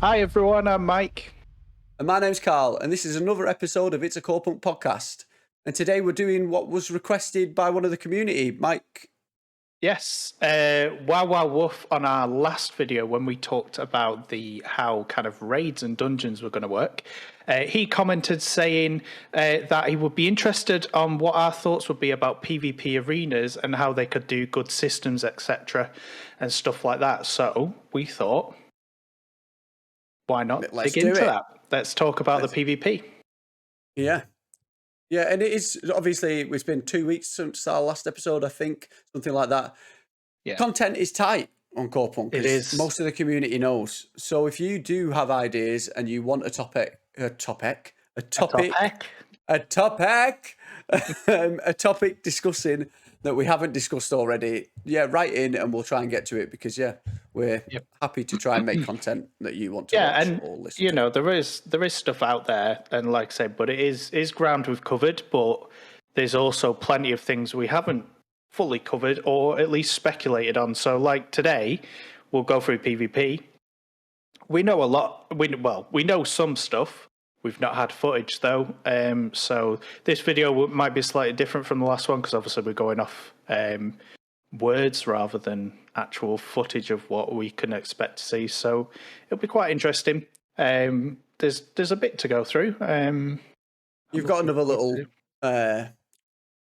Hi everyone, I'm Mike. And my name's Carl, and this is another episode of It's a Corepunk Podcast. And today we're doing what was requested by one of the community, Mike. Yes, wow woof on our last video when we talked about how kind of raids and dungeons were going to work. He commented saying that he would be interested on what our thoughts would be about PvP arenas and how they could do good systems, etc. and stuff like that. So we thought, why not dig into that? Let's talk about the PvP. Yeah. Yeah, and it is, obviously, it's been 2 weeks since our last episode, I think, something like that. Yeah. Content is tight on Corepunk. It is. Most of the community knows. So if you do have ideas and you want a topic discussing that we haven't discussed already, write in and we'll try and get to it because, we're happy to try and make content that you want to watch or listen to. There is stuff out there, and like I said, but it is ground we've covered, but there's also plenty of things we haven't fully covered or at least speculated on. So like today, we'll go through PvP. We know a lot. We know some stuff. We've not had footage though, so this video might be slightly different from the last one because obviously we're going off words rather than actual footage of what we can expect to see. So it'll be quite interesting. There's a bit to go through. You've got another little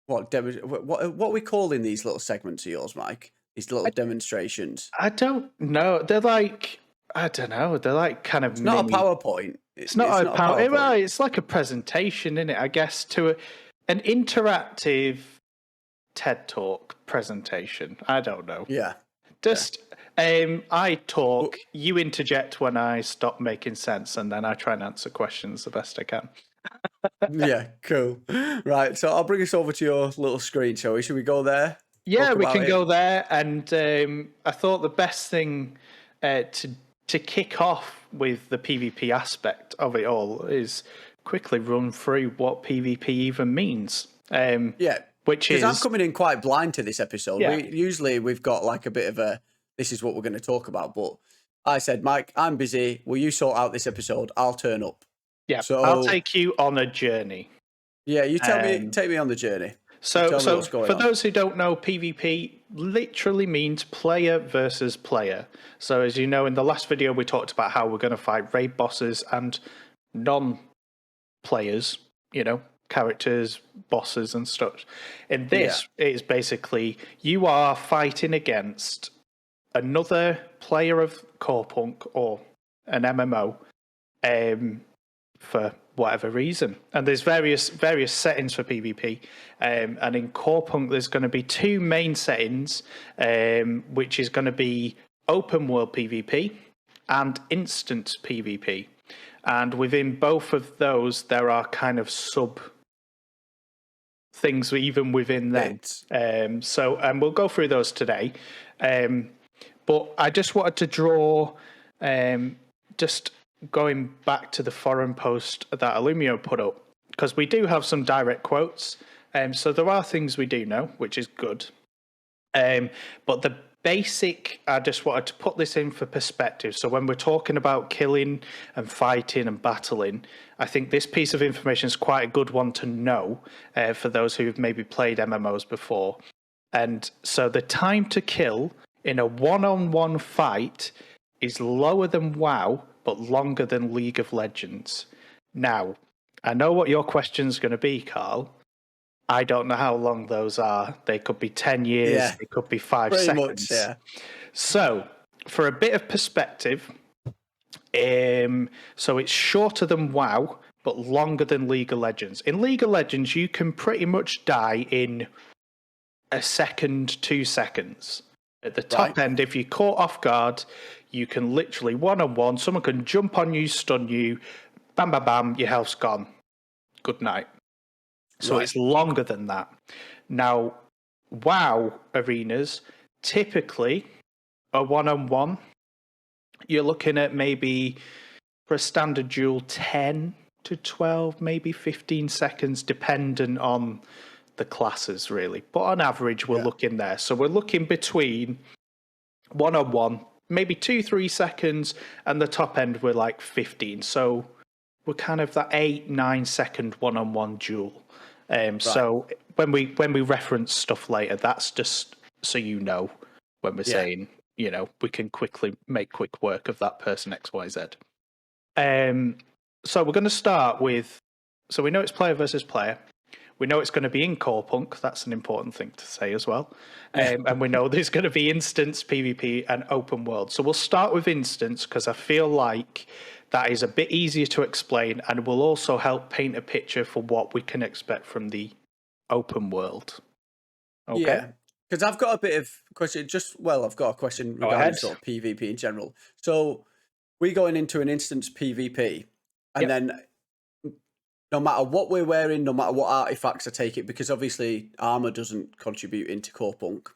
what are we calling these little segments of yours, Mike? These little demonstrations. I don't know. They're like They're like kind of. It's not a PowerPoint. It's not a PowerPoint. Well, it's like a presentation, isn't it? I guess an interactive TED Talk presentation. I don't know. Yeah. I talk, you interject when I stop making sense, and then I try and answer questions the best I can. Yeah, cool. Right, so I'll bring us over to your little screen, shall we? Should we go there? Yeah, we can go there. And I thought the best thing to kick off with the PvP aspect of it all is quickly run through what PvP even means. Which is, I'm coming in quite blind to this episode. Yeah. We've got like a bit of a, this is what we're going to talk about. But I said, Mike, I'm busy. Will you sort out this episode? I'll turn up. Yeah, so I'll take you on a journey. Yeah, you take me on the journey. So for those who don't know, PvP literally means player versus player. So as you know, in the last video, we talked about how we're going to fight raid bosses and non-players, characters, bosses and stuff. In this, it is basically you are fighting against another player of Corepunk or an MMO for whatever reason. And there's various settings for PvP. And in Corepunk, there's going to be two main settings, which is going to be open world PvP and instant PvP. And within both of those, there are kind of sub things even within them. And we'll go through those today. But I just wanted to draw, just going back to the forum post that Illumio put up, because we do have some direct quotes. So there are things we do know, which is good. But the basic, I just wanted to put this in for perspective. So when we're talking about killing and fighting and battling, I think this piece of information is quite a good one to know for those who've maybe played MMOs before. And so the time to kill in a one-on-one fight is lower than WoW, but longer than League of Legends. Now, I know what your question's going to be, Carl. I don't know how long those are. They could be 10 years. They could be 5 seconds. Much, yeah. So, for a bit of perspective, so it's shorter than WoW, but longer than League of Legends. In League of Legends, you can pretty much die in a second, 2 seconds. At the top end, if you're caught off guard, you can literally one-on-one, someone can jump on you, stun you, bam, bam, bam, your health's gone. Good night. So it's longer than that. Now, WoW arenas, typically a one-on-one, you're looking at maybe, for a standard duel, 10 to 12, maybe 15 seconds, dependent on the classes, really. But on average, we're looking there. So we're looking between one-on-one, maybe 2-3 seconds, and the top end were like 15. So we're kind of that 8-9 second one-on-one duel. So when we reference stuff later, that's just so you know when we're saying, we can quickly make quick work of that person XYZ. So we're going to start with, so we know it's player versus player. We know it's going to be in Corepunk. That's an important thing to say as well. And we know there's going to be instance, PvP, and open world. So we'll start with instance because I feel like that is a bit easier to explain and will also help paint a picture for what we can expect from the open world. Okay? Yeah, because I've got a bit of question. I've got a question regarding sort of PvP in general. So we're going into an instance PvP, and then no matter what we're wearing, no matter what artifacts I take it, because obviously armor doesn't contribute into Corepunk.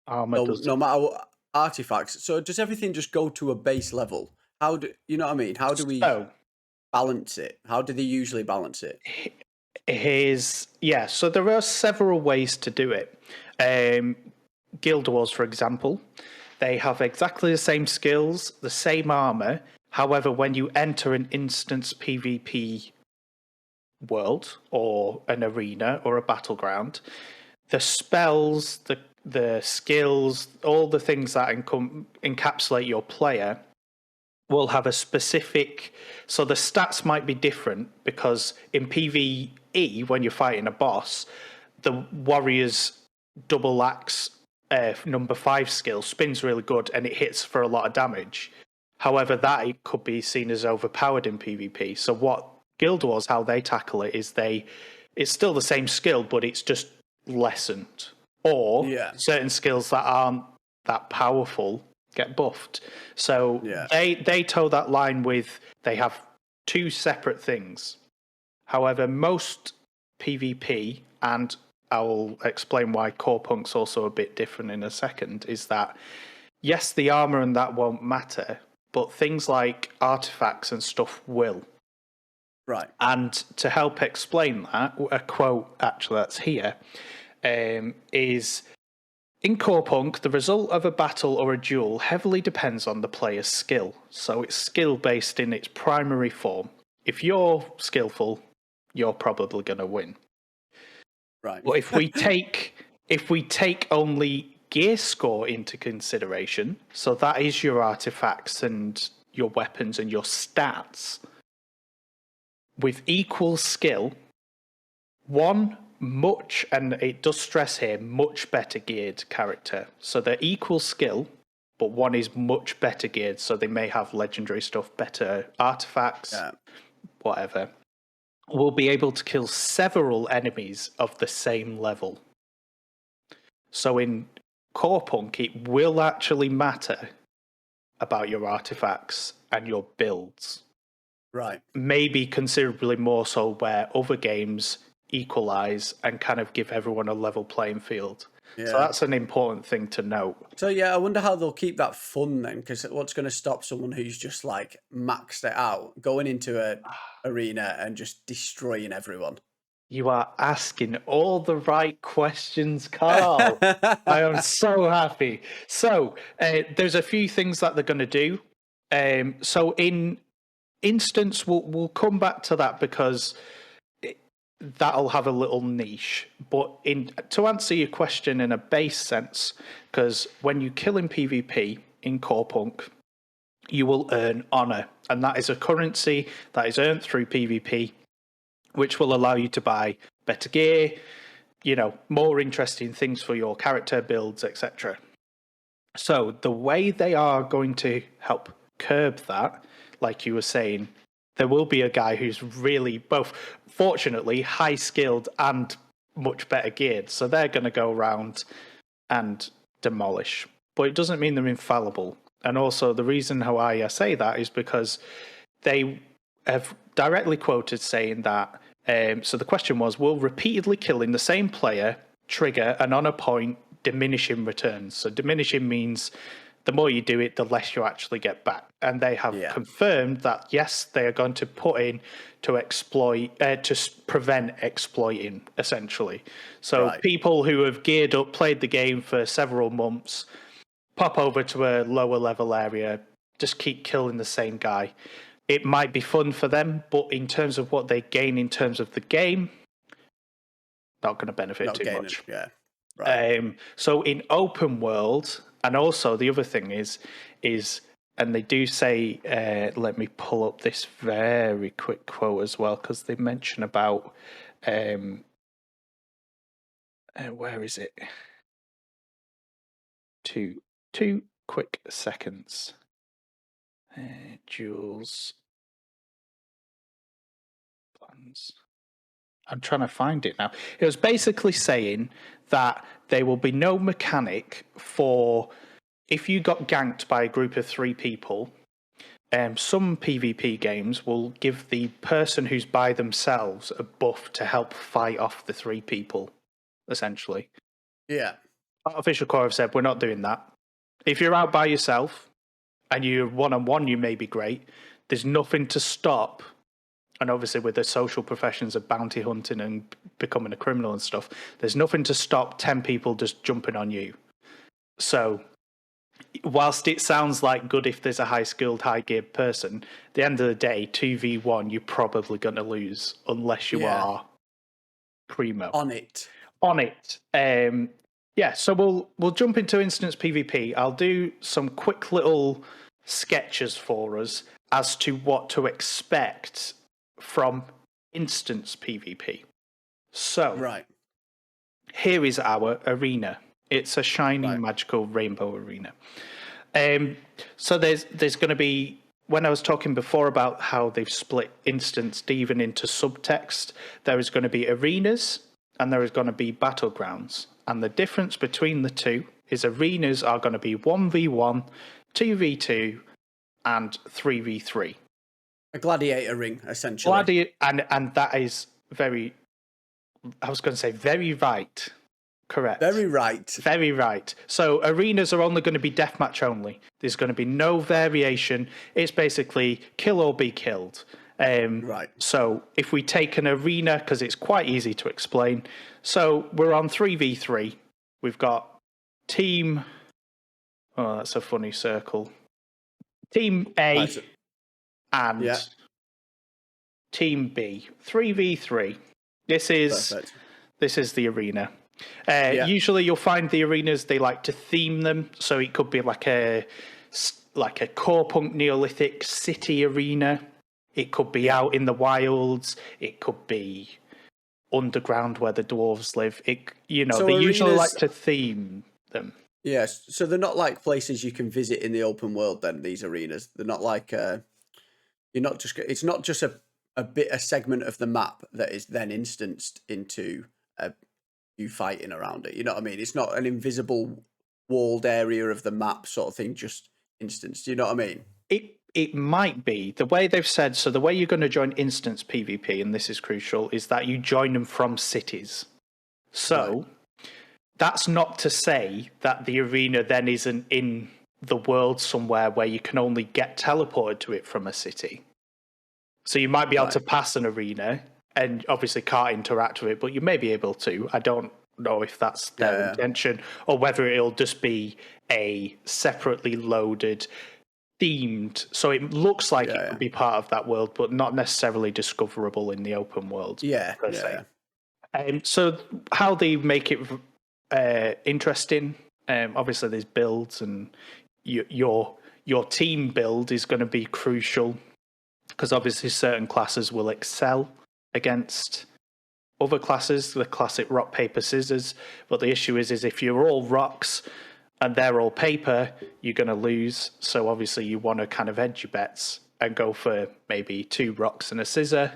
No matter what artifacts. So does everything just go to a base level? How do you know what I mean? How do we balance it? How do they usually balance it? So there are several ways to do it. Guild Wars, for example, they have exactly the same skills, the same armor. However, when you enter an instance PvP world or an arena or a battleground, the spells, the skills, all the things that encapsulate your player will have a specific, so the stats might be different because in PvE, when you're fighting a boss, the warrior's double axe number 5 skill spins really good and it hits for a lot of damage. However, that it could be seen as overpowered in PvP. So what Guild Wars, how they tackle it is it's still the same skill, but it's just lessened. Or certain skills that aren't that powerful get buffed. So they toe that line with, they have 2 separate things. However, most PvP, and I'll explain why Corepunk's also a bit different in a second, is that yes, the armor and that won't matter, but things like artifacts and stuff will. Right. And to help explain that, a quote actually that's here is, in Corepunk, the result of a battle or a duel heavily depends on the player's skill. So it's skill-based in its primary form. If you're skillful, you're probably going to win. Right. But if we take only gear score into consideration, so that is your artifacts and your weapons and your stats, with equal skill, one much, and it does stress here, much better geared character. So they're equal skill, but one is much better geared, so they may have legendary stuff, better artifacts, whatever, will be able to kill several enemies of the same level. So in Corepunk, it will actually matter about your artifacts and your builds. Right. Maybe considerably more so where other games equalize and kind of give everyone a level playing field. Yeah. So that's an important thing to note. So I wonder how they'll keep that fun then, because what's going to stop someone who's just like maxed it out going into a arena and just destroying everyone? You are asking all the right questions, Carl. I am so happy. So there's a few things that they're going to do. So in instance, we'll come back to that because that'll have a little niche. But to answer your question in a base sense, because when you kill in PvP in Corepunk, you will earn honor, and that is a currency that is earned through PvP, which will allow you to buy better gear, more interesting things for your character builds, etc. So the way they are going to help curb that, like you were saying, there will be a guy who's really both, fortunately, high skilled and much better geared. So they're going to go around and demolish. But it doesn't mean they're infallible. And also the reason how I say that is because they have directly quoted saying that, so the question was, will repeatedly killing the same player trigger an honor point diminishing returns? So diminishing means the more you do it, the less you actually get back. And they have confirmed that, yes, they are going to put in to exploit, to prevent exploiting, essentially. So people who have geared up, played the game for several months, pop over to a lower level area, just keep killing the same guy. It might be fun for them, but in terms of what they gain in terms of the game, not going to benefit too much. Yeah. Right. So in open world, and also the other thing is, and they do say, let me pull up this very quick quote as well, because they mention about, where is it? Two quick seconds. Jules plans. I'm trying to find it now. It was basically saying that there will be no mechanic for if you got ganked by a group of 3 people. Some PvP games will give the person who's by themselves a buff to help fight off the 3 people, essentially. Yeah. Artificial Core have said, we're not doing that. If you're out by yourself and you're one-on-one, you may be great. There's nothing to stop. And obviously with the social professions of bounty hunting and becoming a criminal and stuff, there's nothing to stop 10 people just jumping on you. So whilst it sounds like good if there's a high-skilled, high-geared person, at the end of the day, 2v1, you're probably going to lose unless you are primo. On it. So we'll jump into instance PvP. I'll do some quick little sketches for us as to what to expect from instance PvP. So, here is our arena. It's a shiny, magical rainbow arena. So there's going to be, when I was talking before about how they've split instance even into subtext, there is going to be arenas and there is going to be battlegrounds. And the difference between the two is arenas are going to be 1v1, 2v2, and 3v3. A gladiator ring, essentially. And that is very, I was going to say very right. Correct. Very right. Very right. So arenas are only going to be deathmatch only. There's going to be no variation. It's basically kill or be killed. So if we take an arena, because it's quite easy to explain. So we're on 3v3. We've got team... Oh, that's a funny circle. Team A and Team B. 3v3. This is the arena. Usually you'll find the arenas, they like to theme them. So it could be like a Corepunk Neolithic city arena. It could be out in the wilds. It could be underground where the dwarves live. They usually like to theme them. Yes, so they're not like places you can visit in the open world. Then these arenas, they're not like it's not just a segment of the map that is then instanced into you fighting around it. You know what I mean? It's not an invisible walled area of the map sort of thing, just instanced. You know what I mean? It might be the way they've said. So the way you're going to join instance PvP, and this is crucial, is that you join them from cities. So that's not to say that the arena then isn't in the world somewhere where you can only get teleported to it from a city. So you might be able to pass an arena and obviously can't interact with it, but you may be able to. I don't know if that's their intention or whether it'll just be a separately loaded, themed. So it looks like it could be part of that world, but not necessarily discoverable in the open world. So how they make it interesting, obviously there's builds, and your team build is going to be crucial because obviously certain classes will excel against other classes, the classic rock, paper, scissors. But the issue is if you're all rocks and they're all paper, you're going to lose. So obviously you want to kind of hedge your bets and go for maybe 2 rocks and a scissor.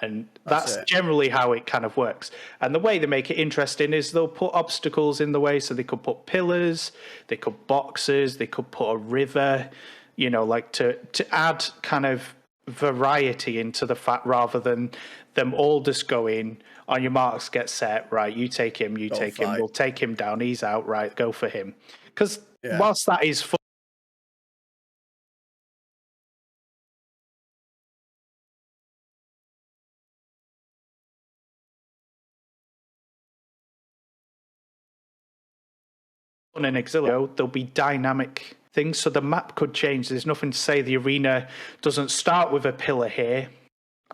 And that's generally how it kind of works. And the way they make it interesting is they'll put obstacles in the way. So they could put pillars, they could boxes, they could put a river, like to add kind of variety into the fact rather than them all just going on your marks, get set, right, you take him, him, we'll take him down, he's out, right, go for him. Because whilst that is fun, an Exilio, there'll be dynamic things. So the map could change. There's nothing to say the arena doesn't start with a pillar here,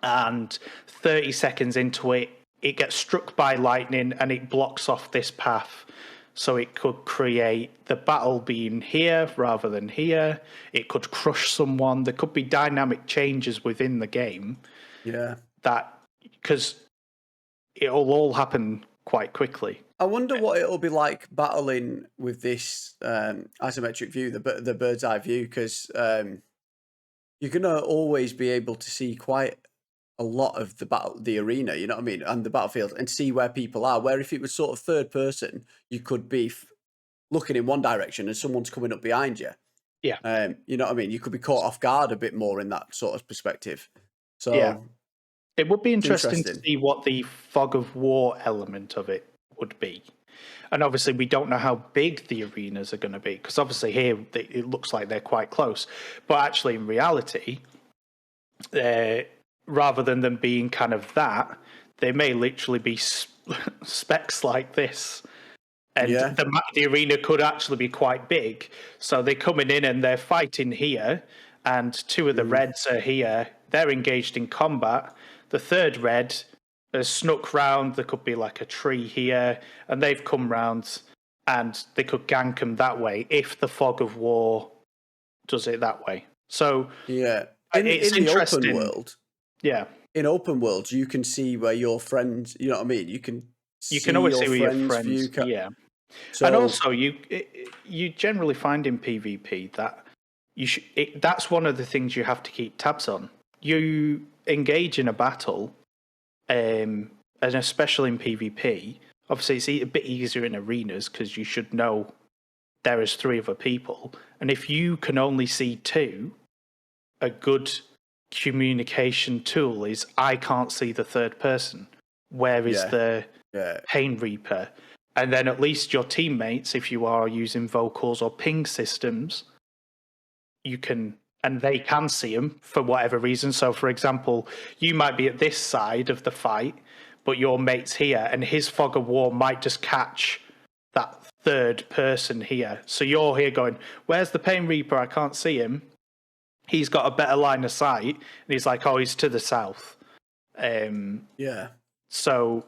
and 30 seconds into it, it gets struck by lightning and it blocks off this path. So it could create the battle being here rather than here. It could crush someone. There could be dynamic changes within the game. Yeah. That, because it'll all happen quite quickly. I wonder what it'll be like battling with this isometric view, the bird's eye view, because you're going to always be able to see quite a lot of the arena, you know what I mean, and the battlefield, and see where people are. Where if it was sort of third person, you could be looking in one direction and someone's coming up behind you. Yeah. You know what I mean? You could be caught off guard a bit more in that sort of perspective. So yeah. It would be interesting to see what the fog of war element of it would be. And obviously, we don't know how big the arenas are going to be, because obviously here it looks like they're quite close. But actually, in reality, rather than them being kind of that, they may literally be specs like this. And the arena could actually be quite big. So they're coming in and they're fighting here, and two of the reds are here. They're engaged in combat. The third red has snuck round. There could be like a tree here, and they've come round, and they could gank them that way if the fog of war does it that way. So yeah, in the open world, in open worlds, you can see where your friends. You know what I mean? You can always see where your friends. Yeah, so, and also you generally find in PvP that that's one of the things you have to keep tabs on. You engage in a battle, and especially in PvP, obviously it's a bit easier in arenas because you should know there is 3 other people. And if you can only see 2, a good communication tool is I can't see the third person. Where is the Pain Reaper? And then at least your teammates, if you are using vocals or ping systems, you can... and they can see them for whatever reason. So, for example, you might be at this side of the fight, but your mate's here, and his fog of war might just catch that third person here. So you're here going, where's the Pain Reaper? I can't see him. He's got a better line of sight, and he's like, oh, he's to the south. So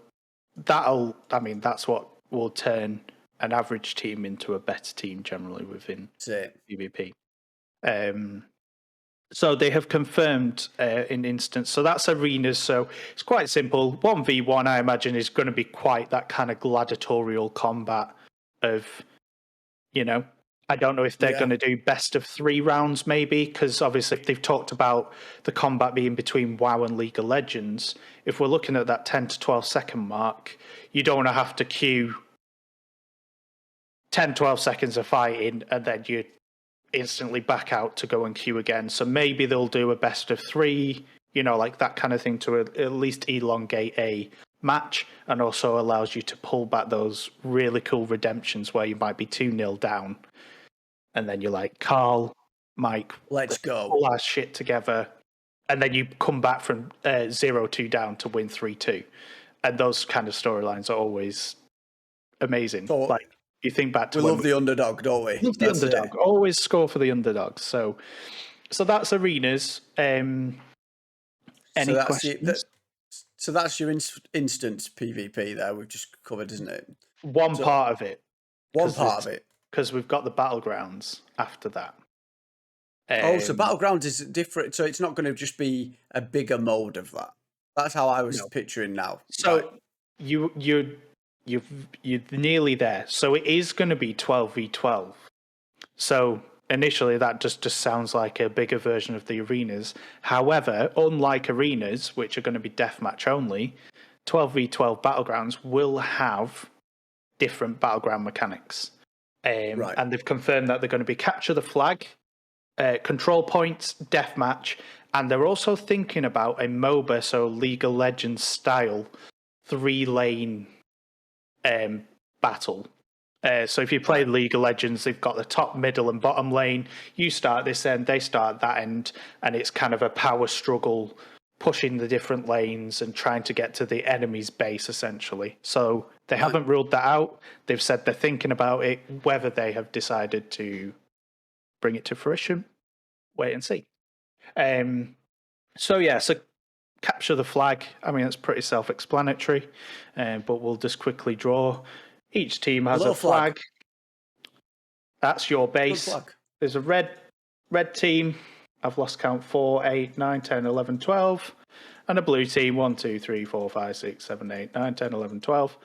that's what will turn an average team into a better team generally within PvP. So they have confirmed in instance. So that's arenas. So it's quite simple. 1v1, I imagine, is going to be quite that kind of gladiatorial combat of, I don't know if they're going to do best of 3 rounds maybe, because obviously they've talked about the combat being between WoW and League of Legends. If we're looking at that 10 to 12 second mark, you don't want to have to queue 10, 12 seconds of fighting and then you instantly back out to go and queue again. So maybe they'll do a best of 3, like that kind of thing to at least elongate a match, and also allows you to pull back those really cool redemptions where you might be 2-0 down. And then you're like, Carl, Mike, let's go. Pull our shit together. And then you come back from 0-2 down to win 3-2. And those kind of storylines are always amazing. So, you think back to... We love the underdog, don't we? Love the underdog. Always score for the underdog. So that's arenas. Any questions? So that's your instance PvP there we've just covered, isn't it? One part of it. Because we've got the Battlegrounds after that. So Battlegrounds is different. So it's not going to just be a bigger mode of that. That's how I was picturing now. So you're nearly there. So it is going to be 12v12. So initially that just sounds like a bigger version of the arenas. However, unlike arenas, which are going to be deathmatch only, 12v12 Battlegrounds will have different battleground mechanics. And they've confirmed that they're going to be capture the flag, control points, deathmatch, and they're also thinking about a MOBA, so League of Legends style, 3-lane battle. So if you play League of Legends, they've got the top, middle, and bottom lane. You start this end, they start that end, and it's kind of a power struggle, pushing the different lanes and trying to get to the enemy's base, essentially. So They haven't ruled that out. They've said they're thinking about it. Whether they have decided to bring it to fruition, wait and see. So capture the flag. I mean, it's pretty self-explanatory, but we'll just quickly draw. Each team has a flag. That's your base. There's a red team. I've lost count 4, 8, 9, 10, 11, 12. And a blue team 1, 2, 3, 4, 5, 6, 7, 8, 9, 10, 11, 12.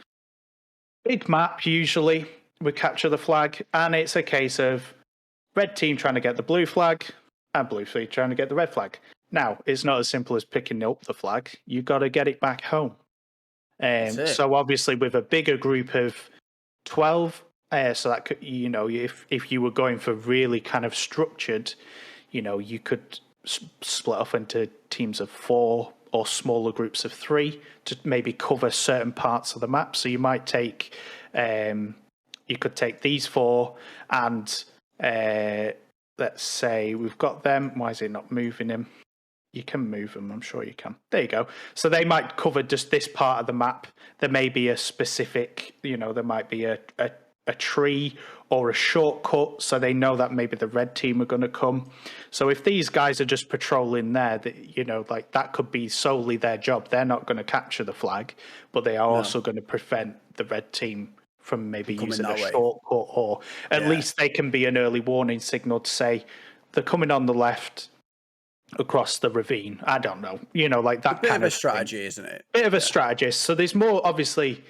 Big map, usually. We capture the flag, and it's a case of red team trying to get the blue flag and blue team trying to get the red flag. Now, it's not as simple as picking up the flag. You've got to get it back home. So obviously with a bigger group of 12, so that could, if you were going for really kind of structured, you could split off into teams of 4 or smaller groups of 3 to maybe cover certain parts of the map. So you might take, you could take these 4 and let's say we've got them. Why is it not moving him? You can move them. I'm sure you can. There you go. So they might cover just this part of the map. There may be a specific, there might be a tree or a shortcut, so they know that maybe the red team are going to come. So if these guys are just patrolling there, that that could be solely their job. They're not going to capture the flag, but they are also going to prevent the red team from maybe using a shortcut, or at least they can be an early warning signal to say they're coming on the left across the ravine. I don't know, that bit kind of a strategy, isn't it? Bit of a strategy. So there's more, obviously,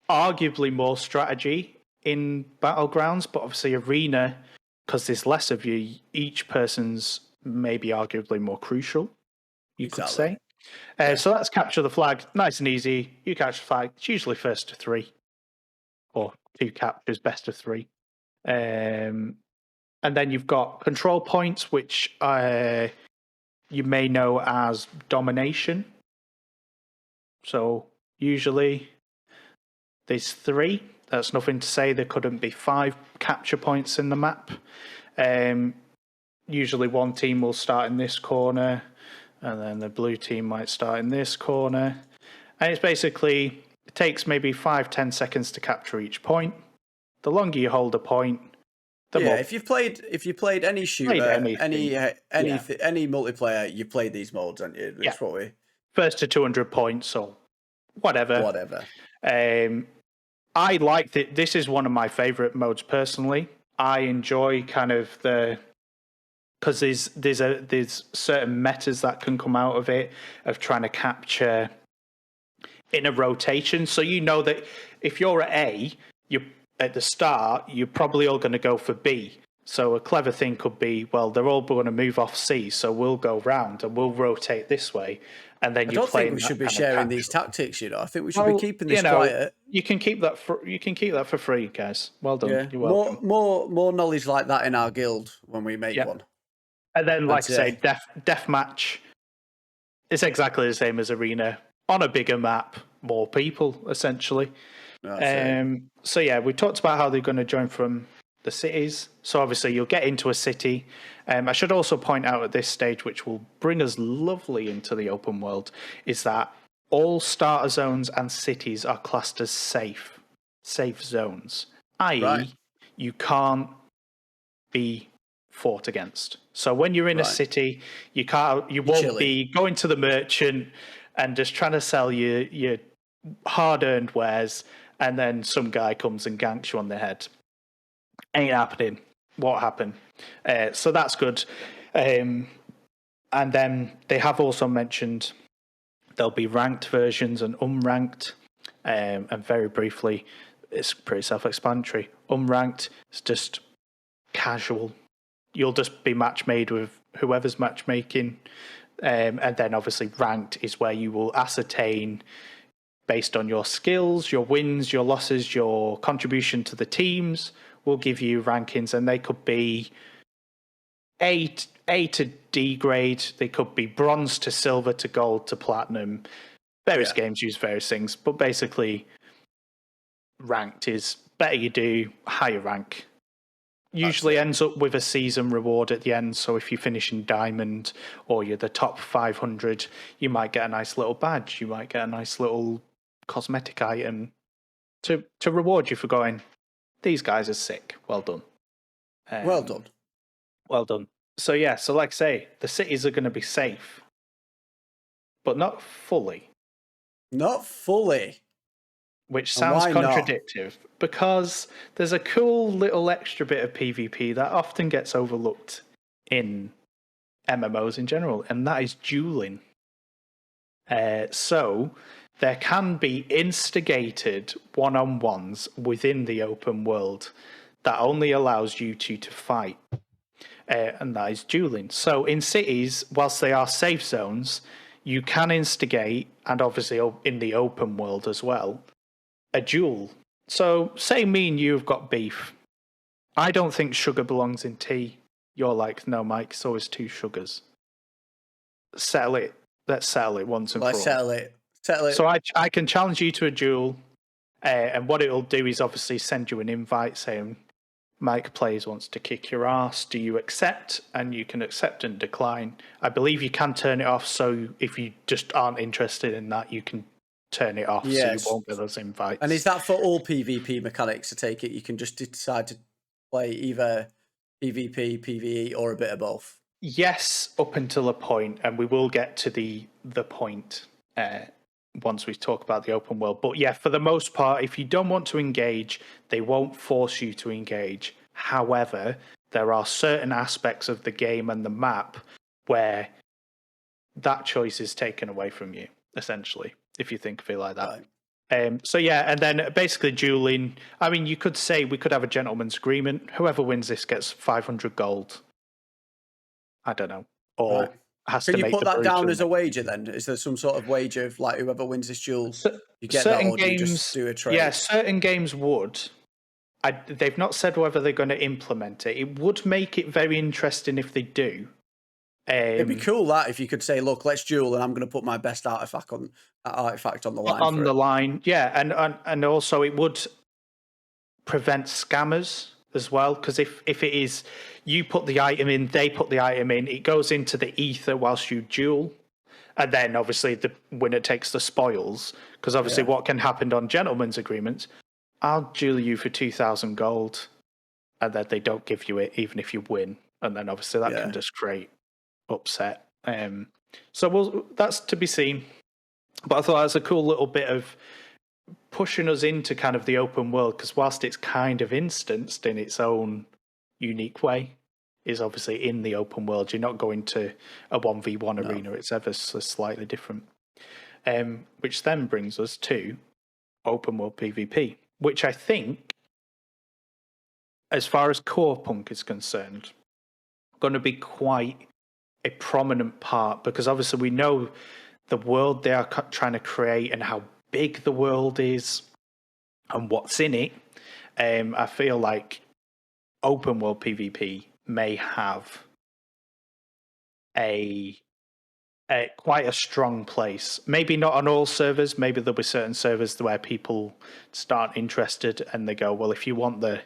arguably more strategy in Battlegrounds, but obviously Arena, because there's less of you, each person's maybe arguably more crucial, you could say. So let's capture the flag. Nice and easy. You catch the flag. It's usually first to 3 or 2 captures, best of 3. And then you've got control points, which you may know as domination. So usually there's 3. That's nothing to say there couldn't be 5 capture points in the map. Usually one team will start in this corner, and then the blue team might start in this corner. And it's basically, it takes maybe 5-10 seconds to capture each point. The longer you hold a point, the more. If you played any shooter, any multiplayer, you've played these modes, haven't you? It's what we first to 200 points or whatever. I like it. This is one of my favorite modes personally. I enjoy kind of because there's certain metas that can come out of it, of trying to capture in a rotation. So that if you're at A, you at the start, you're probably all going to go for B. So a clever thing could be, well, they're all going to move off C, so we'll go round and we'll rotate this way. And then I don't think we should be sharing these tactics. I think we should be keeping this quiet. You can keep that for free, guys. Well done. Yeah. You're welcome. More knowledge like that in our guild when we make one. And then, like I say, deathmatch is exactly the same as Arena on a bigger map, more people essentially. So we talked about how they're going to join from the cities. So obviously you'll get into a city. I should also point out at this stage, which will bring us lovely into the open world, is that all starter zones and cities are classed as safe zones, i.e. you can't be fought against. So when you're in a city, you won't be going to the merchant and just trying to sell your hard-earned wares, and then some guy comes and ganks you on the head. Ain't happening. What happened? So that's good. And then they have also mentioned there'll be ranked versions and unranked. And very briefly, it's pretty self-explanatory. Unranked is just casual. You'll just be match made with whoever's matchmaking. And then obviously ranked is where you will ascertain, based on your skills, your wins, your losses, your contribution to the teams, will give you rankings, and they could be A to D grade. They could be bronze to silver to gold to platinum. Various games use various things, but basically ranked is better you do, higher rank. Usually ends up with a season reward at the end. So if you finish in diamond or you're the top 500, you might get a nice little badge. You might get a nice little cosmetic item. to reward you for going, these guys are sick. Well done. Well done. Well done. So yeah, so like I say, the cities are going to be safe, but not fully. Not fully. Which sounds why contradictory because there's a cool little extra bit of PvP that often gets overlooked in MMOs in general, and that is dueling. So there can be instigated one-on-ones within the open world that only allows you two to fight, and that is dueling. So in cities, whilst they are safe zones, you can instigate, and obviously in the open world as well, a duel. So say me and you have got beef. I don't think sugar belongs in tea. You're like, no, Mike, it's always two sugars. Settle it. Let's settle it once and for all. Let's settle it. Settle it. So I can challenge you to a duel, and what it'll do is obviously send you an invite saying, Mike Plays wants to kick your ass. Do you accept? And you can accept and decline. I believe you can turn it off, so if you just aren't interested in that, you can turn it off, yes. so you won't get those invites. And is that for all PvP mechanics? To take it, you can just decide to play either PvP, PvE, or a bit of both. Yes, up until a point, and we will get to the point once we talk about the open world. But yeah, for the most part, if you don't want to engage, they won't force you to engage. However, there are certain aspects of the game and the map where that choice is taken away from you, essentially, if you think of it like that. Right. So yeah, and then basically dueling. I mean, you could say we could have a gentleman's agreement. Whoever wins this gets 500 gold. I don't know. Or right. has Can to you make put that down as a make... wager then? Is there some sort of wager of like whoever wins this duel, you get certain that, or games, do you just do a trade? Yeah, certain games would. They've not said whether they're going to implement it. It would make it very interesting if they do. It'd be cool that if you could say, "Look, let's duel, and I'm going to put my best artifact on the line." On the line, yeah, and also it would prevent scammers as well, because if it is you put the item in, they put the item in, it goes into the ether whilst you duel, and then obviously the winner takes the spoils. Because obviously, what can happen on gentlemen's agreements? I'll duel you for 2,000 gold, and then they don't give you it even if you win, and then obviously that can just create upset. So that's to be seen. But I thought that was a cool little bit of pushing us into kind of the open world, because whilst it's kind of instanced in its own unique way, is obviously in the open world. You're not going to a 1v1 arena. It's ever so slightly different. Which then brings us to open world PvP, which I think, as far as Corepunk is concerned, going to be quite a prominent part, because obviously we know the world they are trying to create and how big the world is and what's in it. I feel like open world PvP may have a quite a strong place. Maybe not on all servers. Maybe there'll be certain servers where people start interested and they go, well, if you want the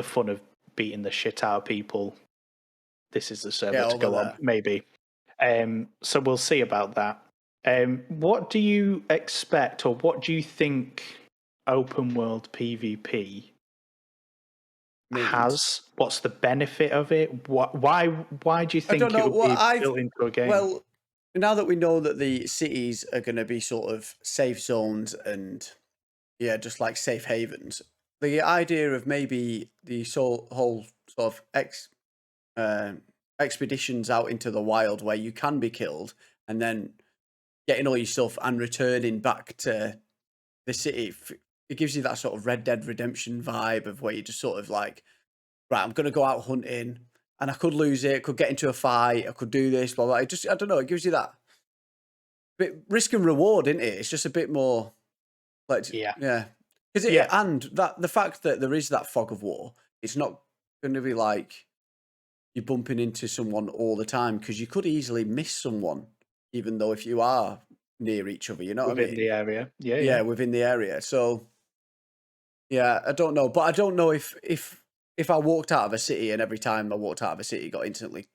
fun of beating the shit out of people, this is the server to go on. Maybe. So we'll see about that. What do you expect, or what do you think open world PvP has? What's the benefit of it? Why do you think it would be built into a game? Well, now that we know that the cities are going to be sort of safe zones and just like safe havens, the idea of maybe the whole sort of expeditions out into the wild where you can be killed and then getting all your stuff and returning back to the city, it gives you that sort of Red Dead Redemption vibe of where you just sort of like, right, I'm going to go out hunting and I could lose it, could get into a fight, I could do this, blah, blah. I don't know, it gives you that bit risk and reward, isn't it? It's just a bit more like, yeah. And that the fact that there is that fog of war, it's not going to be like you're bumping into someone all the time, because you could easily miss someone, even though if you are near each other, you know what I mean? Within the area. Yeah, within the area. So, yeah, I don't know. But I don't know if I walked out of a city and every time I walked out of a city got instantly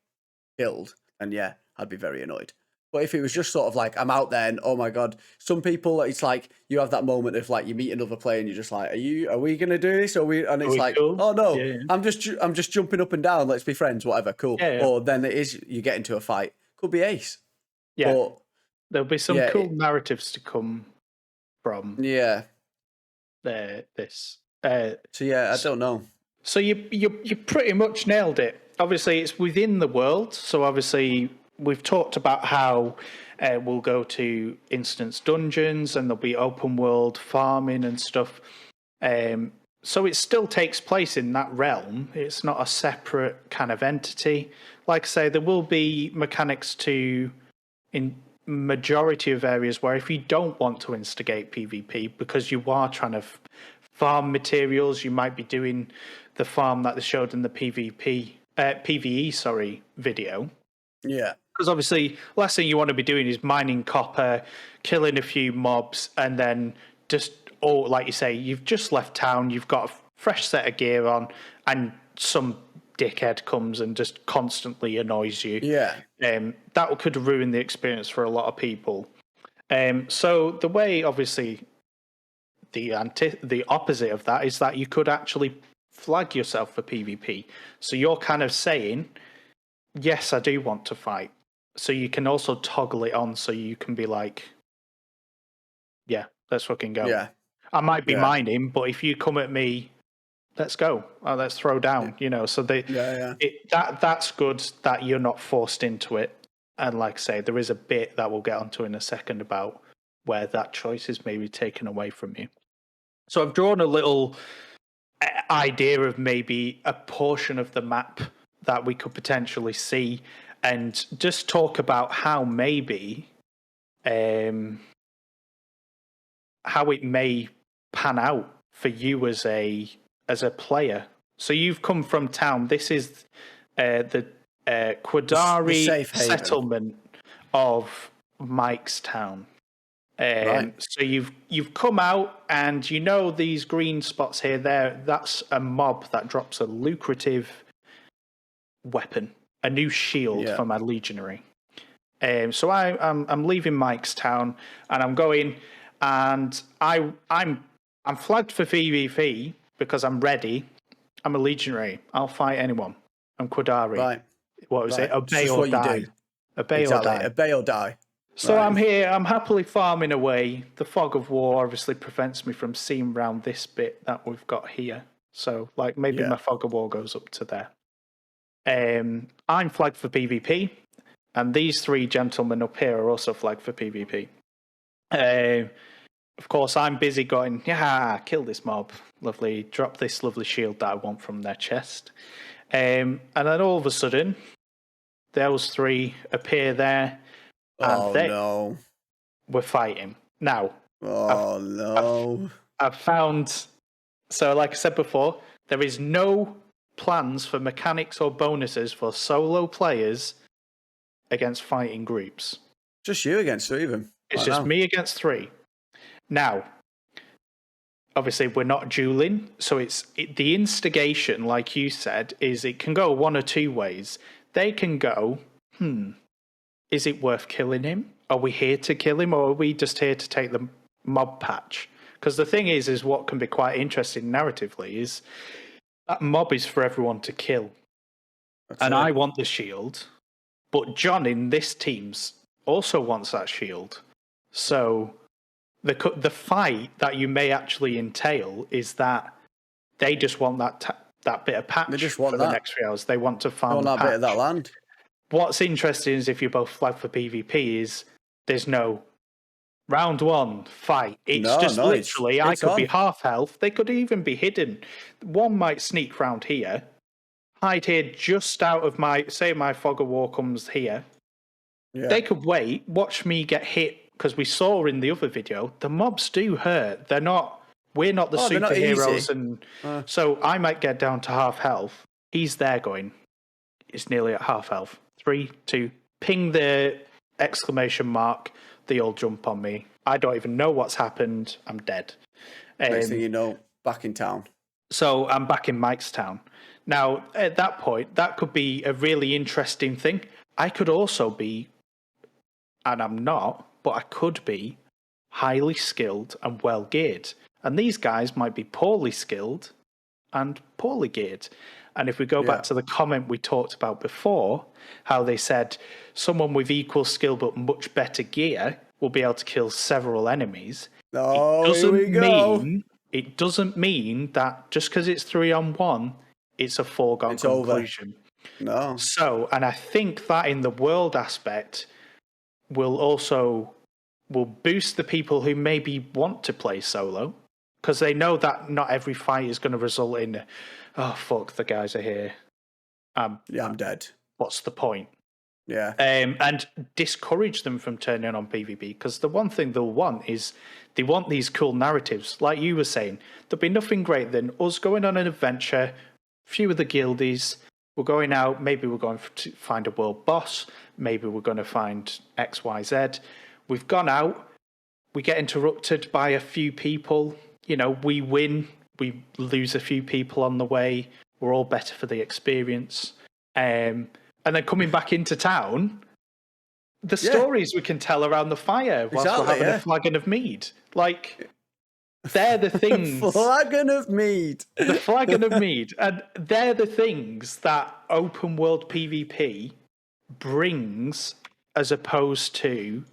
killed, and I'd be very annoyed. But if it was just sort of like, I'm out there and oh my God, some people, it's like you have that moment of like you meet another player and you're just like, are we going to do this? And it's like, cool? oh no, Yeah. I'm just jumping up and down. Let's be friends, whatever. Cool. Yeah. Or then it is, you get into a fight. Could be ace. Yeah. But, there'll be some cool narratives to come from this. So yeah, I don't know. So you pretty much nailed it. Obviously, it's within the world. So obviously, we've talked about how we'll go to instance dungeons and there'll be open world farming and stuff. So it still takes place in that realm. It's not a separate kind of entity. Like I say, there will be mechanics in majority of areas where if you don't want to instigate PvP because you are trying to farm materials, you might be doing the farm that they showed in the PvE video. Yeah. Because obviously, last thing you want to be doing is mining copper, killing a few mobs, and then like you say, you've just left town, you've got a fresh set of gear on, and some dickhead comes and just constantly annoys you. Yeah. That could ruin the experience for a lot of people. So the way, obviously, the opposite of that is that you could actually flag yourself for PvP. So you're kind of saying, yes, I do want to fight. So you can also toggle it on so you can be like, yeah, let's fucking go. Yeah. I might be mining, but if you come at me, let's go. Let's throw down, So that's good that you're not forced into it. And like I say, there is a bit that we'll get onto in a second about where that choice is maybe taken away from you. So I've drawn a little idea of maybe a portion of the map that we could potentially see and just talk about how maybe how it may pan out for you as a player. So you've come from town. This is the Quadari settlement of Mike's town. Right. So you've come out and these green spots here. That's a mob that drops a lucrative weapon, a new shield for my legionary. So I'm leaving Mike's town and I'm going, and I'm flagged for PvP because I'm ready. I'm a legionary. I'll fight anyone. I'm Quadari. Right. What was it? Obey or die. Obey or die. Obey or die. So I'm here. I'm happily farming away. The fog of war obviously prevents me from seeing round this bit that we've got here. So maybe my fog of war goes up to there. I'm flagged for PvP, and these three gentlemen up here are also flagged for PvP. Of course, I'm busy going, kill this mob. Lovely. Drop this lovely shield that I want from their chest. And then all of a sudden, those three appear there. And we're fighting. Now. I've found... So like I said before, there is no plans for mechanics or bonuses for solo players against fighting groups. Just you against three of them. It's just me against three. Now, obviously, we're not dueling, so the instigation, like you said, is it can go one or two ways. They can go, is it worth killing him? Are we here to kill him, or are we just here to take the mob patch? Because the thing is what can be quite interesting narratively is that mob is for everyone to kill. I want the shield, but John in this team's also wants that shield. So the fight that you may actually entail is that they just want that bit of patch for the next 3 hours. They want to farm that bit of that land. What's interesting is if you're both flagged for PvP is there's no round one fight. It's literally I could be half health. They could even be hidden. One might sneak round here, hide here just out of my fog of war comes here. Yeah. They could wait, watch me get hit. Because we saw in the other video, the mobs do hurt. We're not the superheroes, and so I might get down to half health. He's there going, it's nearly at half health. 3, 2, ping the exclamation mark. They all jump on me. I don't even know what's happened. I'm dead. Next thing you know, back in town. So I'm back in Mike's town. Now, at that point, that could be a really interesting thing. I could also be and I'm not, but I could be highly skilled and well geared. And these guys might be poorly skilled and poorly geared. And if we go back to the comment we talked about before, how they said someone with equal skill but much better gear will be able to kill several enemies. Oh, here we go. It doesn't mean that just because it's 3-on-1, it's a foregone conclusion. No. So, and I think that in the world aspect will boost the people who maybe want to play solo, because they know that not every fight is going to result in, oh fuck, the guys are here. I'm dead. What's the point? Yeah. And discourage them from turning on PvP, because the one thing they'll want is they want these cool narratives. Like you were saying, there'll be nothing greater than us going on an adventure, few of the guildies, we're going out, maybe we're going to find a world boss, maybe we're going to find XYZ. We've gone out, we get interrupted by a few people, we win, we lose a few people on the way, we're all better for the experience. And then coming back into town, the stories we can tell around the fire whilst we're having a flagon of mead. Like, they're the things. Flagon of mead. The flagon of mead. And they're the things that open world PvP brings, as opposed to,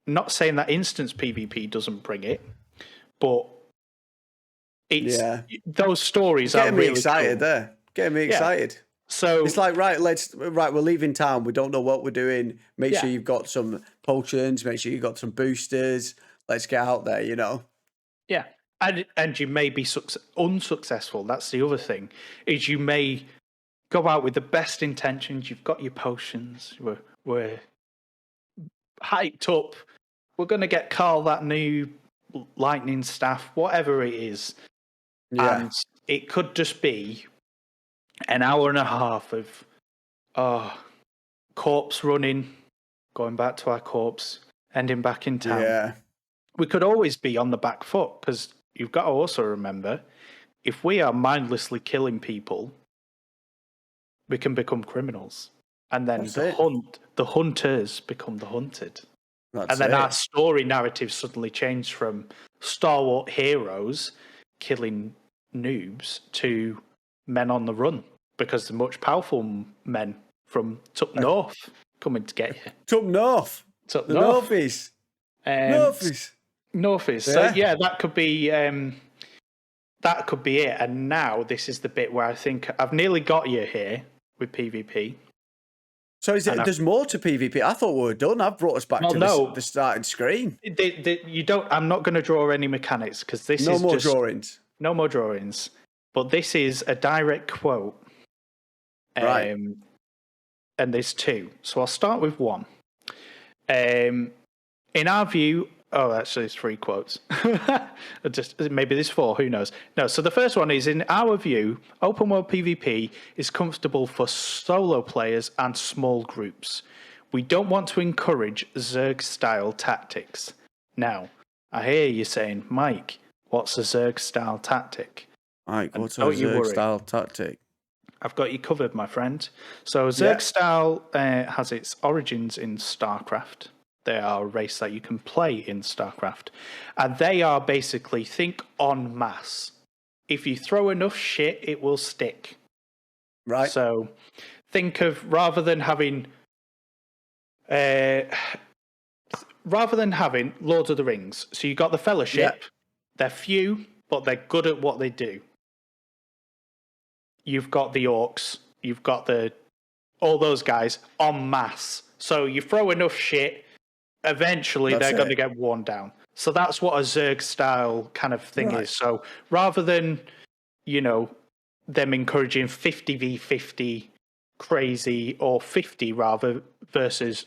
not saying that instance PvP doesn't bring it, but it's those stories are really excited cool. there. Getting me excited. So it's like, we're leaving town. We don't know what we're doing. Make sure you've got some potions. Make sure you've got some boosters. Let's get out there, Yeah. And you may be unsuccessful. That's the other thing, is you may go out with the best intentions. You've got your potions. We're hyped up. We're going to get Carl that new lightning staff, whatever it is. Yeah. And it could just be an hour and a half of corpse running, going back to our corpse, ending back in town. Yeah. We could always be on the back foot, because you've got to also remember, if we are mindlessly killing people, we can become criminals. And then the hunters become the hunted. And then our story narrative suddenly changed from stalwart heroes killing noobs to men on the run, because the much powerful men from up north coming to get you. Up north. The Northies. Northies. So that could be it. And now this is the bit where I think I've nearly got you here with PvP. So there's more to PvP? I thought we were done. I've brought us back to the starting screen. You don't. I'm not going to draw any mechanics, because this is drawings. No more drawings. But this is a direct quote. Right. And there's two. So I'll start with one. In our view, actually, it's 3 quotes. Maybe there's 4, who knows? No, so the first one is, in our view, open world PvP is comfortable for solo players and small groups. We don't want to encourage Zerg-style tactics. Now, I hear you saying, Mike, what's a Zerg-style tactic? Mike, what's a Zerg-style tactic? I've got you covered, my friend. So Zerg-style has its origins in StarCraft. They are a race that you can play in StarCraft. And they are basically, think en masse. If you throw enough shit, it will stick. Right. So think of, rather than having Lord of the Rings, so you got the Fellowship. They're few, but they're good at what they do. You've got the Orcs. You've got all those guys en masse. So you throw enough shit, eventually they're going to get worn down. So that's what a Zerg style kind of thing is. So rather than, them encouraging 50v50 crazy, or 50 rather versus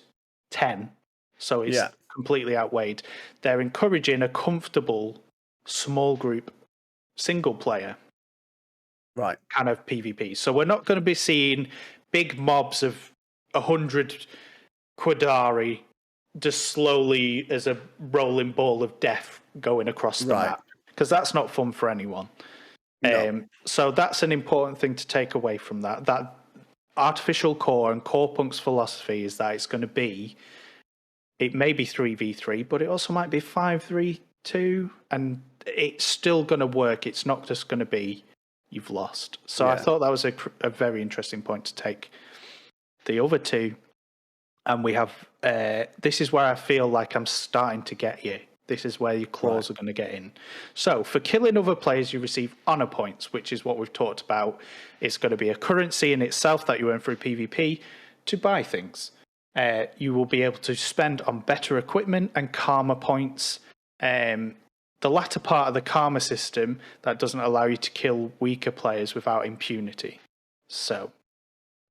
10, so it's completely outweighed, they're encouraging a comfortable small group single player kind of PvP. So we're not going to be seeing big mobs of 100 Quadari just slowly as a rolling ball of death going across the map, because that's not fun for anyone. No. So that's an important thing to take away from that. That artificial core and Corepunk's philosophy is that it's going to be It may be 3v3, but it also might be 5-3-2, and it's still going to work. It's not just going to be you've lost. So I thought that was a very interesting point to take. The other two, and we have, this is where I feel like I'm starting to get you. This is where your claws are going to get in. So for killing other players, you receive honor points, which is what we've talked about. It's going to be a currency in itself that you earn through PvP to buy things. You will be able to spend on better equipment and karma points. The latter part of the karma system that doesn't allow you to kill weaker players without impunity. So,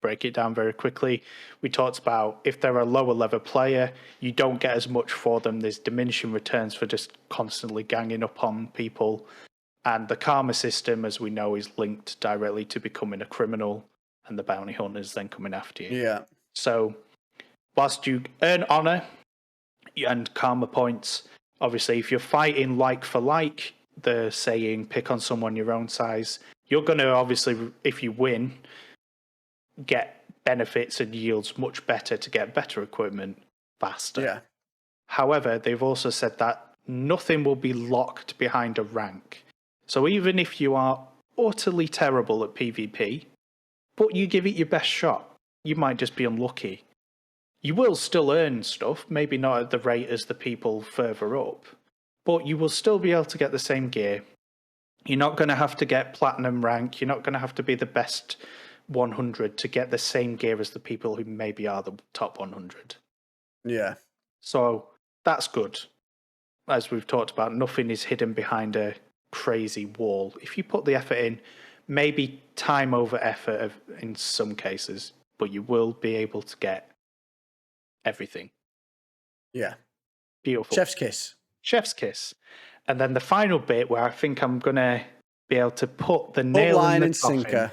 break it down very quickly. We talked about if they're a lower level player, you don't get as much for them. There's diminishing returns for just constantly ganging up on people. And the karma system, as we know, is linked directly to becoming a criminal and the bounty hunters then coming after you. Yeah. So, whilst you earn honor and karma points, obviously, if you're fighting like for like, the saying, pick on someone your own size, you're going to obviously, if you win, get benefits and yields much better to get better equipment faster. Yeah. However, they've also said that nothing will be locked behind a rank. So even if you are utterly terrible at PvP, but you give it your best shot, you might just be unlucky. You will still earn stuff, maybe not at the rate as the people further up, but you will still be able to get the same gear. You're not going to have to get platinum rank. You're not going to have to be the best 100 to get the same gear as the people who maybe are the top 100. Yeah. So that's good. As we've talked about, nothing is hidden behind a crazy wall. If you put the effort in, maybe time over effort in some cases, but you will be able to get everything. Yeah. Beautiful. Chef's kiss. Chef's kiss. And then the final bit where I think I'm going to be able to put the nail in the coffin sinker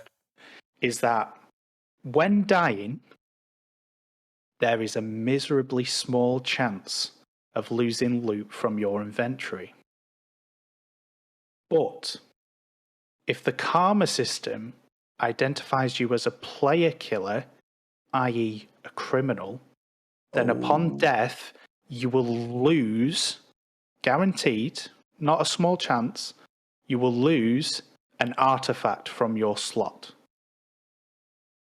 is that when dying, there is a miserably small chance of losing loot from your inventory. But if the karma system identifies you as a player killer, i.e. a criminal, then upon death, you will lose, guaranteed, not a small chance, you will lose an artifact from your slot.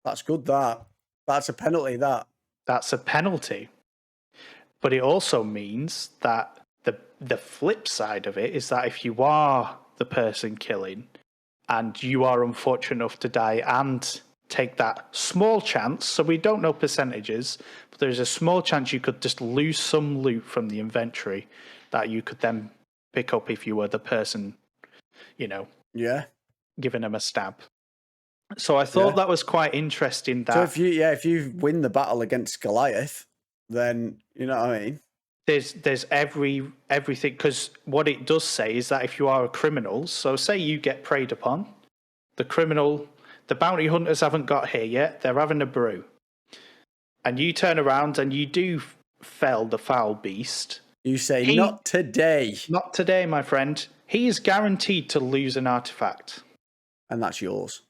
That's good, that. That's a penalty, that. That's a penalty. But it also means that the flip side of it is that if you are the person killing and you are unfortunate enough to die and take that small chance, so we don't know percentages, but there's a small chance you could just lose some loot from the inventory that you could then pick up if you were the person, giving them a stab. So I thought that was quite interesting. That so if you win the battle against Goliath, then you know what I mean. There's everything, because what it does say is that if you are a criminal, so say you get preyed upon, the bounty hunters haven't got here yet, they're having a brew, and you turn around and you do fell the foul beast. You say, not today. Not today, my friend. He is guaranteed to lose an artifact. And that's yours.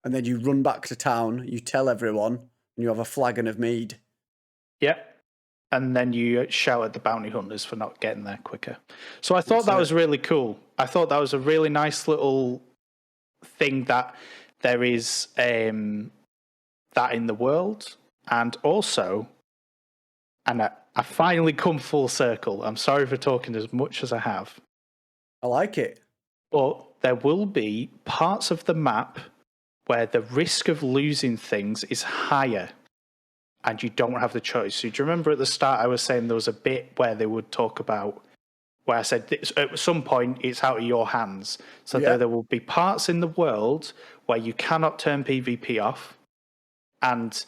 And then you run back to town, you tell everyone, and you have a flagon of mead. Yep. And then you shout at the bounty hunters for not getting there quicker. So I thought that was really cool. I thought that was a really nice little thing that there is that in the world. And also, and I finally come full circle. I'm sorry for talking as much as I have. I like it. But there will be parts of the map where the risk of losing things is higher and you don't have the choice. So do you remember at the start I was saying there was a bit where they would talk about, where I said at some point it's out of your hands. So there will be parts in the world where you cannot turn PvP off. And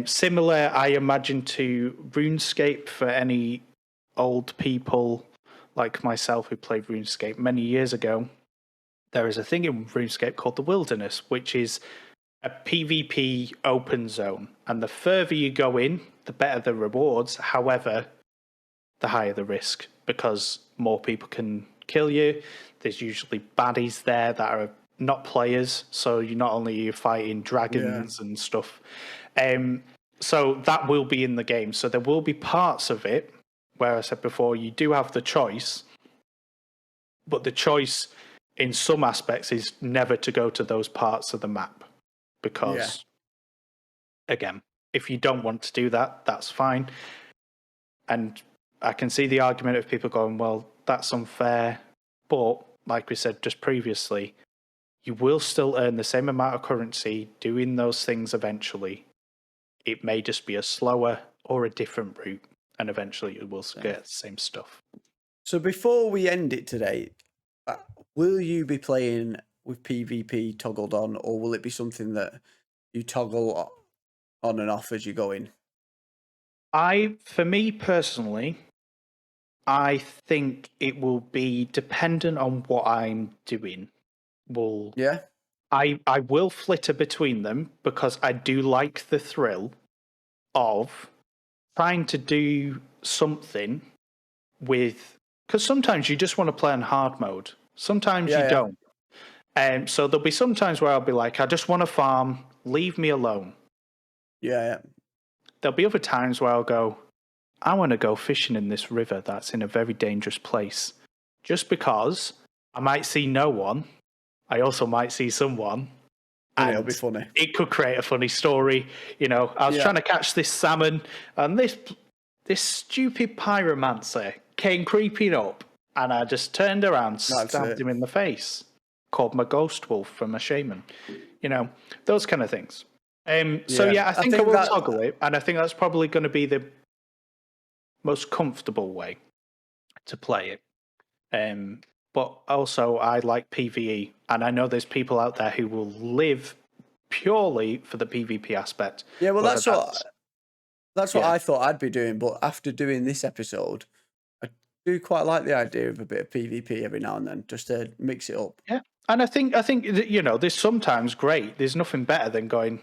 similar, I imagine, to RuneScape for any old people like myself who played RuneScape many years ago. There is a thing in RuneScape called the Wilderness, which is a PvP open zone. And the further you go in, the better the rewards. However, the higher the risk, because more people can kill you. There's usually baddies there that are not players. So you not only are fighting dragons and stuff. So that will be in the game. So there will be parts of it where I said before, you do have the choice, but the choice in some aspects is never to go to those parts of the map because, again, if you don't want to do that, that's fine. And I can see the argument of people going, well, that's unfair. But like we said just previously, you will still earn the same amount of currency doing those things eventually. It may just be a slower or a different route, and eventually you will get the same stuff. So before we end it today, will you be playing with PvP toggled on, or will it be something that you toggle on and off as you go in? For me personally, I think it will be dependent on what I'm doing. I will flitter between them because I do like the thrill of trying to do something with, because sometimes you just want to play in hard mode. Sometimes you don't. And so there'll be some times where I'll be like, I just want to farm, leave me alone. Yeah. There'll be other times where I'll go, I want to go fishing in this river that's in a very dangerous place. Just because I might see no one, I also might see someone. And it'll be funny. It could create a funny story. You know, I was trying to catch this salmon, and this stupid pyromancer came creeping up, and I just turned around, stabbed him in the face. Called my ghost wolf from a shaman. You know, those kind of things. So I think I will toggle it, and I think that's probably going to be the most comfortable way to play it. But also, I like PvE, and I know there's people out there who will live purely for the PvP aspect. Yeah, well, that's what I thought I'd be doing. But after doing this episode, I do quite like the idea of a bit of PvP every now and then, just to mix it up. Yeah, and I think you know, there's sometimes great. There's nothing better than going,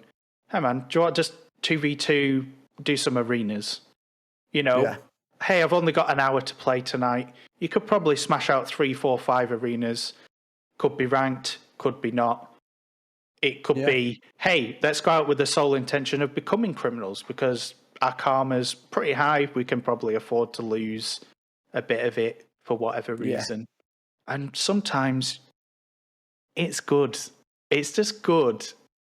hey man, do you want just 2v2, do some arenas? You know, hey, I've only got an hour to play tonight. You could probably smash out 3, 4, 5 arenas. Could be ranked, could be not. It could be, hey, let's go out with the sole intention of becoming criminals because our karma's pretty high. We can probably afford to lose a bit of it for whatever reason. And sometimes it's good. It's just good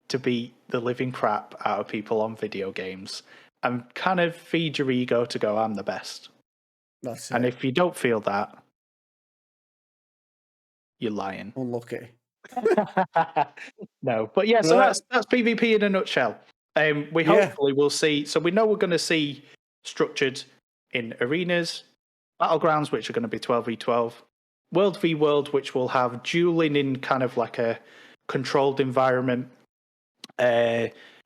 to beat the living crap out of people on video games and kind of feed your ego to go, I'm the best. And if you don't feel that, you're lying. Unlucky. No, but so that's PvP in a nutshell. We hopefully will see. So we know we're going to see structured in arenas, battlegrounds, which are going to be 12v12, world v world, which will have dueling in kind of like a controlled environment,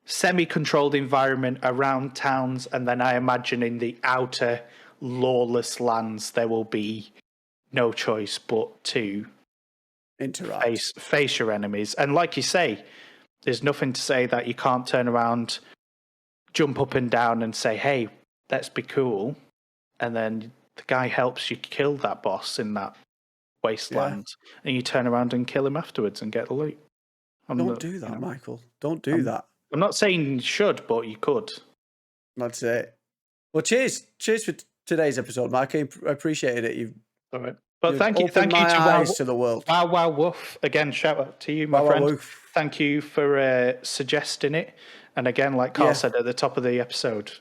semi-controlled environment around towns, and then I imagine in the outer lawless lands there will be no choice but to interact, face your enemies. And like you say, there's nothing to say that you can't turn around, jump up and down and say, hey, let's be cool, and then the guy helps you kill that boss in that wasteland, and you turn around and kill him afterwards and get the loot. Don't do that, Michael. Don't do that. I'm not saying you should, but you could. That's it. Well, cheers for today's episode, Mike. I appreciated it. You've all right. But thank you to the world. Wow Woof. Again, shout out to you, my friend. Thank you for suggesting it. And again, like Carl said at the top of the episode,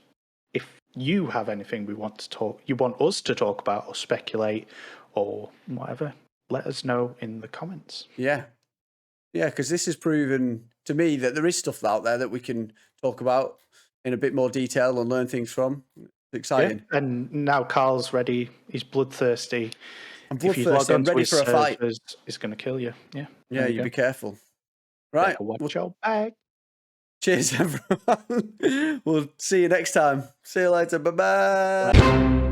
if you have anything you want us to talk about or speculate or whatever, let us know in the comments. Yeah, because this has proven to me that there is stuff out there that we can talk about in a bit more detail and learn things from. It's exciting. Yeah. And now Carl's ready. He's bloodthirsty. I'm bloodthirsty. I'm ready for a fight. He's going to kill you. Yeah. Yeah, you be careful. Right. Watch your back. Cheers, everyone. We'll see you next time. See you later. Bye-bye.